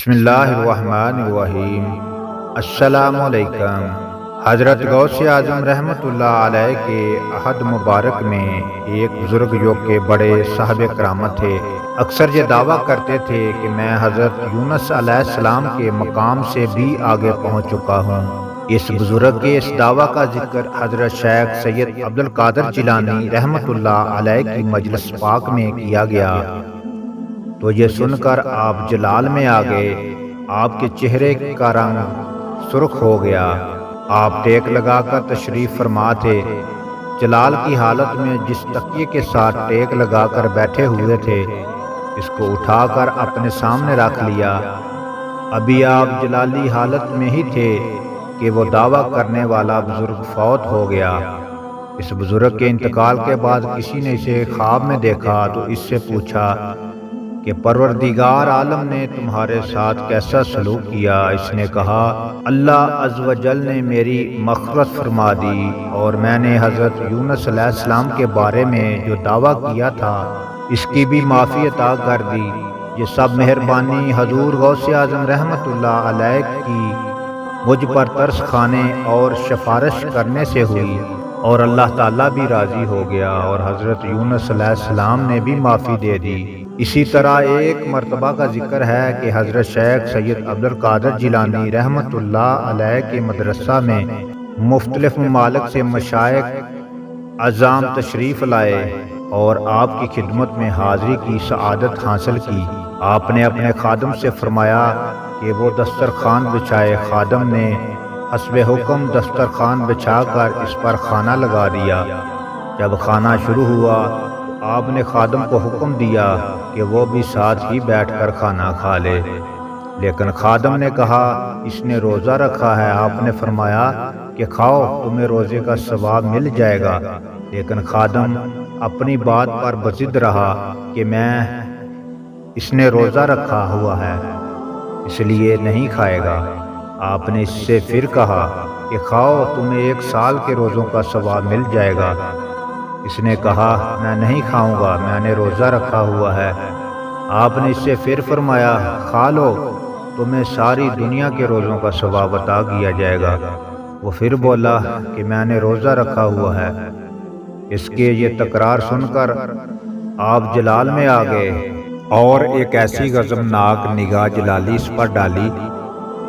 بسم اللہ الرحمن الرحیم۔ السلام علیکم۔ حضرت غوث اعظم رحمۃ اللہ علیہ کے عہد مبارک میں ایک بزرگ جو کہ بڑے صاحب کرامت تھے، اکثر یہ دعویٰ کرتے تھے کہ میں حضرت یونس علیہ السلام کے مقام سے بھی آگے پہنچ چکا ہوں۔ اس بزرگ کے اس دعویٰ کا ذکر حضرت شیخ سید عبد القادر جیلانی رحمۃ اللہ علیہ کی مجلس پاک میں کیا گیا تو یہ سن کر آپ جلال میں آ گئے۔ آپ کے چہرے کا رنگ سرخ ہو گیا۔ آپ ٹیک لگا کر تشریف فرما تھے۔ جلال کی حالت میں جس تکیے کے ساتھ ٹیک لگا کر بیٹھے ہوئے تھے، اس کو اٹھا کر اپنے سامنے رکھ لیا۔ ابھی آپ جلالی حالت میں ہی تھے کہ وہ دعویٰ کرنے والا بزرگ فوت ہو گیا۔ اس بزرگ کے انتقال کے بعد کسی نے اسے خواب میں دیکھا تو اس سے پوچھا کہ پروردگار عالم نے تمہارے ساتھ کیسا سلوک کیا؟ اس نے کہا، اللہ عز و جل نے میری مغفرت فرما دی اور میں نے حضرت یونس علیہ السلام کے بارے میں جو دعویٰ کیا تھا اس کی بھی معافی عطا کر دی۔ یہ سب مہربانی حضور غوث اعظم رحمۃ اللہ علیہ کی مجھ پر ترس کھانے اور سفارش کرنے سے ہوئی، اور اللہ تعالیٰ بھی راضی ہو گیا اور حضرت یونس علیہ السلام نے بھی معافی دے دی۔ اسی طرح ایک مرتبہ کا ذکر ہے کہ حضرت شیخ سید عبد القادر جیلانی رحمۃ اللہ علیہ کے مدرسہ میں مختلف ممالک سے مشائخ اعظام تشریف لائے اور آپ کی خدمت میں حاضری کی سعادت حاصل کی۔ آپ نے اپنے خادم سے فرمایا کہ وہ دسترخوان بچھائے۔ خادم نے حسب حکم دسترخوان بچھا کر اس پر کھانا لگا دیا۔ جب کھانا شروع ہوا آپ نے خادم کو حکم دیا کہ وہ بھی ساتھ ہی بیٹھ کر کھانا کھا لے، لیکن خادم نے کہا اس نے روزہ رکھا ہے۔ آپ نے فرمایا کہ کھاؤ، تمہیں روزے کا ثواب مل جائے گا، لیکن خادم اپنی بات پر بضد رہا کہ اس نے روزہ رکھا ہوا ہے اس لیے نہیں کھائے گا۔ آپ نے اس سے پھر کہا کہ کھاؤ، تمہیں 1 سال کے روزوں کا ثواب مل جائے گا۔ اس نے کہا میں نہیں کھاؤں گا، میں نے روزہ رکھا ہوا ہے۔ آپ نے اس سے پھر فرمایا کھا لو، تمہیں ساری دنیا کے روزوں کا ثواب عطا کیا جائے گا۔ وہ پھر بولا کہ میں نے روزہ رکھا ہوا ہے۔ اس کے یہ تکرار سن کر آپ جلال میں آ گئے اور ایک ایسی غضبناک نگاہ جلالی اس پر ڈالی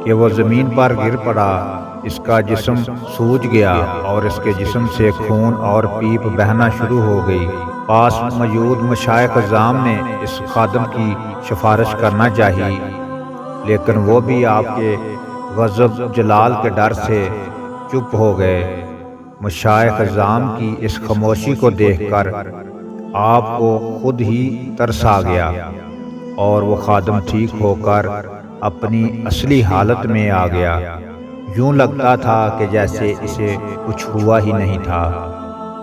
کہ وہ زمین پر گر پڑا۔ اس کا جسم سوج گیا اور اس کے جسم سے خون اور پیپ بہنا شروع ہو گئی۔ پاس موجود مشائخ اعظام نے اس خادم کی سفارش کرنا چاہی، لیکن وہ بھی آپ کے غضب جلال کے ڈر سے چپ ہو گئے۔ مشائخ اعظام کی اس خاموشی کو دیکھ کر آپ کو خود ہی ترس آ گیا اور وہ خادم ٹھیک ہو کر اپنی اصلی حالت میں آ گیا۔ یوں لگتا تھا کہ جیسے اسے کچھ ہوا ہی نہیں تھا۔